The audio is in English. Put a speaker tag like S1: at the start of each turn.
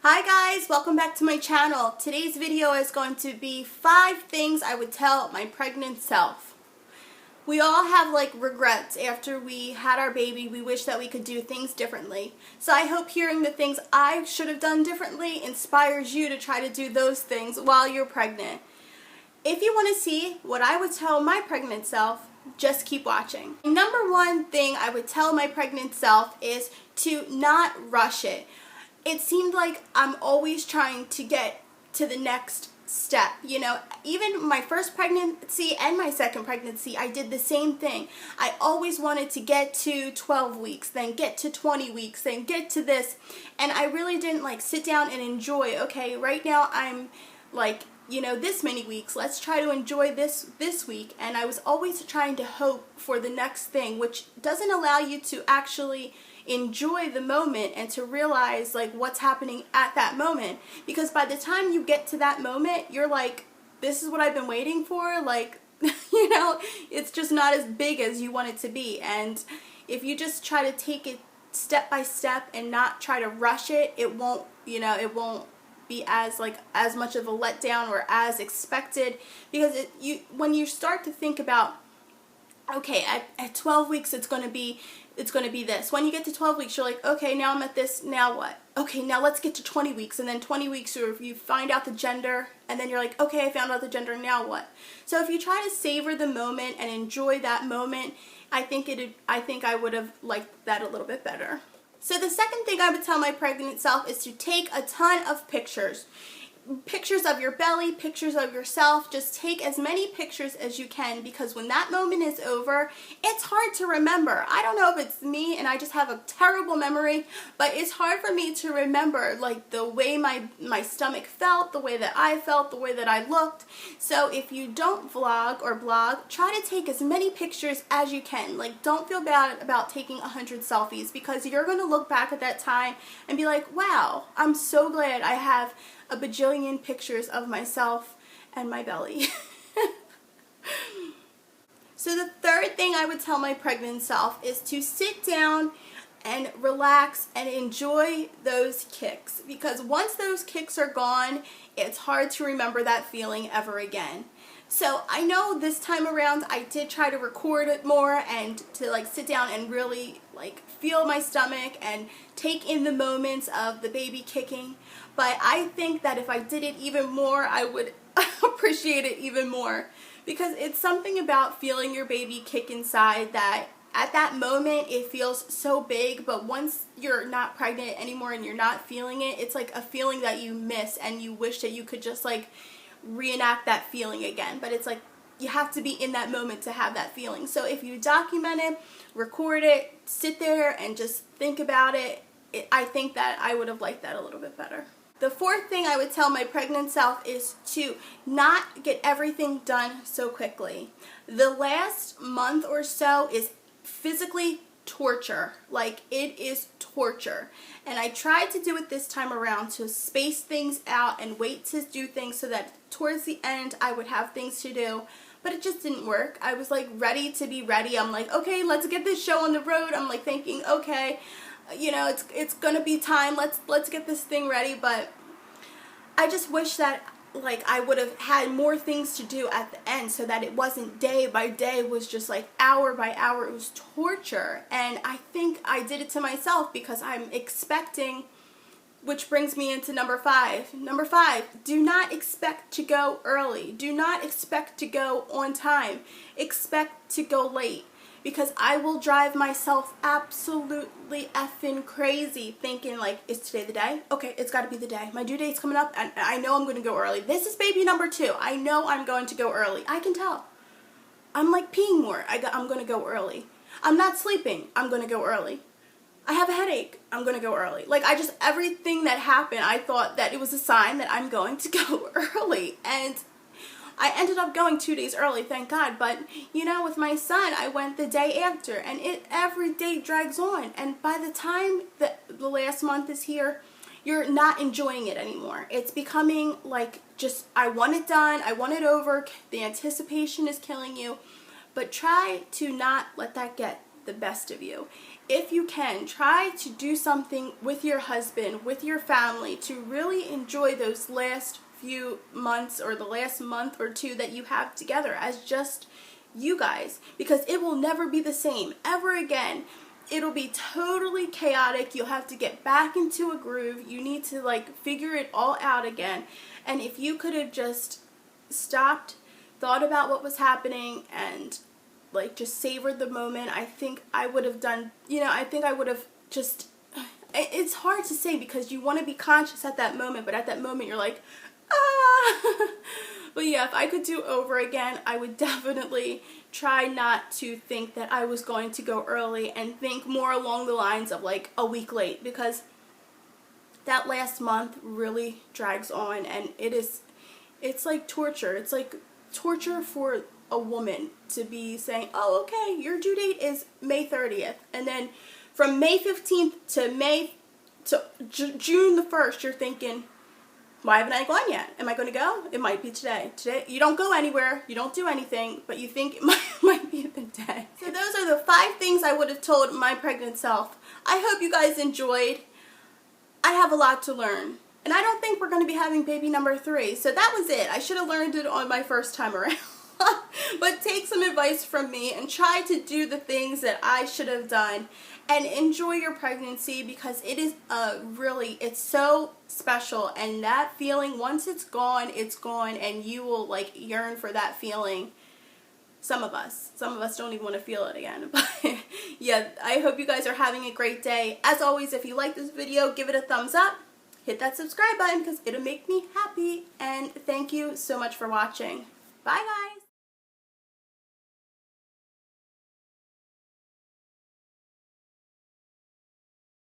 S1: Hi guys, welcome back to my channel. Today's video is going to be 5 things I would tell my pregnant self. We all have regrets after we had our baby. We wish that we could do things differently. So I hope hearing the things I should have done differently inspires you to try to do those things while you're pregnant. If you want to see what I would tell my pregnant self, just keep watching. Number 1 thing I would tell my pregnant self is to not rush it. It seemed like I'm always trying to get to the next step. You know, even my first pregnancy and my second pregnancy, I did the same thing. I always wanted to get to 12 weeks, then get to 20 weeks, then get to this. And I really didn't sit down and enjoy, okay, right now I'm this many weeks. Let's try to enjoy this week. And I was always trying to hope for the next thing, which doesn't allow you to actually enjoy the moment and to realize what's happening at that moment, because by the time you get to that moment you're like, this is what I've been waiting for, it's just not as big as you want it to be. And if you just try to take it step by step and not try to rush it, it won't be as much of a letdown or as expected, because when you start to think about, okay, at 12 weeks it's going to be this. When you get to 12 weeks, you're like, okay, now I'm at this, now what? Okay, now let's get to 20 weeks, and then 20 weeks you find out the gender, and then you're like, okay, I found out the gender, now what? So if you try to savor the moment and enjoy that moment, I think I would have liked that a little bit better. So the second thing I would tell my pregnant self is to take a ton of pictures. Pictures of your belly, pictures of yourself. Just take as many pictures as you can, because when that moment is over, it's hard to remember. I don't know if it's me and I just have a terrible memory, but it's hard for me to remember the way my stomach felt, the way that I felt, the way that I looked. So if you don't vlog or blog, try to take as many pictures as you can. Don't feel bad about taking 100 selfies, because you're going to look back at that time and be like, wow, I'm so glad I have a bajillion pictures of myself and my belly. So the third thing I would tell my pregnant self is to sit down and relax and enjoy those kicks, because once those kicks are gone, it's hard to remember that feeling ever again. So I know this time around I did try to record it more and to sit down and really feel my stomach and take in the moments of the baby kicking. But I think that if I did it even more, I would appreciate it even more, because it's something about feeling your baby kick inside that at that moment it feels so big, but once you're not pregnant anymore and you're not feeling it, it's like a feeling that you miss and you wish that you could just reenact that feeling again. But it's you have to be in that moment to have that feeling. So if you document it, record it, sit there and just think about it, I think that I would have liked that a little bit better. The fourth thing I would tell my pregnant self is to not get everything done so quickly. The last month or so is physically torture. It is torture. And I tried to do it this time around, to space things out and wait to do things so that towards the end I would have things to do. But it just didn't work. I was ready to be ready. I'm okay, let's get this show on the road. I'm thinking, okay, it's gonna be time. Let's get this thing ready. But I just wish that I would have had more things to do at the end, so that it wasn't day by day, it was just hour by hour. It was torture. And I think I did it to myself, because I'm expecting, which brings me into number 5. Number 5, do not expect to go early. Do not expect to go on time. Expect to go late. Because I will drive myself absolutely effing crazy thinking is today the day? Okay, it's got to be the day. My due date's coming up and I know I'm going to go early. This is baby number 2. I know I'm going to go early. I can tell. I'm peeing more. I'm going to go early. I'm not sleeping. I'm going to go early. I have a headache. I'm going to go early. Everything that happened, I thought that it was a sign that I'm going to go early. And I ended up going 2 days early, thank God. But, with my son, I went the day after. And every day drags on. And by the time the last month is here, you're not enjoying it anymore. It's becoming just, I want it done. I want it over. The anticipation is killing you. But try to not let that get the best of you. if you can, try to do something with your husband, with your family, to really enjoy those last few months or the last month or two that you have together as just you guys, because it will never be the same ever again. It'll be totally chaotic. You'll have to get back into a groove. You need to like figure it all out again. And if you could have just stopped, thought about what was happening, and like just savored the moment, I think I would have done, I think I would have just, it's hard to say because you want to be conscious at that moment, but at that moment you're like, ah. But yeah, if I could do over again, I would definitely try not to think that I was going to go early and think more along the lines of like a week late, because that last month really drags on, and it's like torture. It's like torture for a woman to be saying, oh, okay, your due date is May 30th. And then from May 15th to June the 1st, you're thinking, why haven't I gone yet? Am I going to go? It might be today. Today, you don't go anywhere, you don't do anything, but you think it might be the day. So those are the 5 things I would have told my pregnant self. I hope you guys enjoyed. I have a lot to learn. And I don't think we're going to be having baby number 3. So that was it. I should have learned it on my first time around. But take some advice from me and try to do the things that I should have done, and enjoy your pregnancy, because it is it's so special, and that feeling, once it's gone, and you will like yearn for that feeling. Some of us don't even want to feel it again. But yeah, I hope you guys are having a great day. As always, if you like this video, give it a thumbs up. Hit that subscribe button because it'll make me happy. And thank you so much for watching. Bye guys.